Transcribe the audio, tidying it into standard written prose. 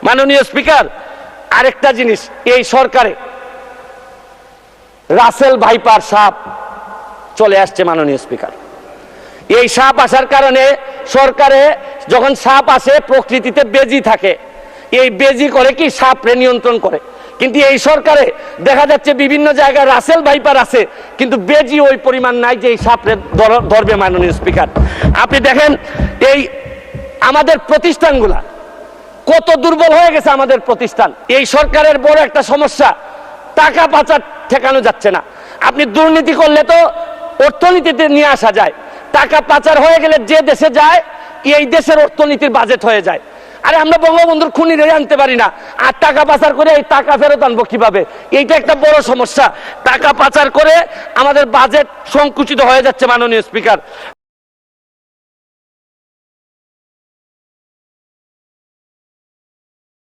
মাননীয় স্পিকার, আরেকটা জিনিস, এই সরকারে রাসেল ভাইপার সাপ চলে আসছে মাননীয় স্পিকার। এই সাপ আসার কারণে সরকারে যখন সাপ আসে প্রকৃতিতে বেজি থাকে, এই বেজি করে কি সাপরে নিয়ন্ত্রণ করে, কিন্তু এই সরকারে দেখা যাচ্ছে বিভিন্ন জায়গায় রাসেল ভাইপার আছে কিন্তু বেজি ওই পরিমাণ নাই যে এই সাপরে ধরবে। মাননীয় স্পিকার, আপনি দেখেন এই আমাদের প্রতিষ্ঠানগুলা কত দুর্বল হয়ে গেছে। আমাদের প্রতিষ্ঠান, এই সরকারের বড় একটা সমস্যা, টাকা পাচার ঠেকানো যাচ্ছে না। আপনি দুর্নীতি করলে তো অর্থনীতিতে নিয়ে আসা যায়, টাকা পাচার হয়ে গেলে যে দেশে যায় এই দেশের অর্থনীতির বাজেট হয়ে যায়। আরে আমরা বঙ্গবন্ধুর খুনিরে আনতে পারি না, আর টাকা পাচার করে এই টাকা ফেরত আনবো কিভাবে? এইটা একটা বড় সমস্যা। টাকা পাচার করে আমাদের বাজেট সংকুচিত হয়ে যাচ্ছে মাননীয় স্পিকার।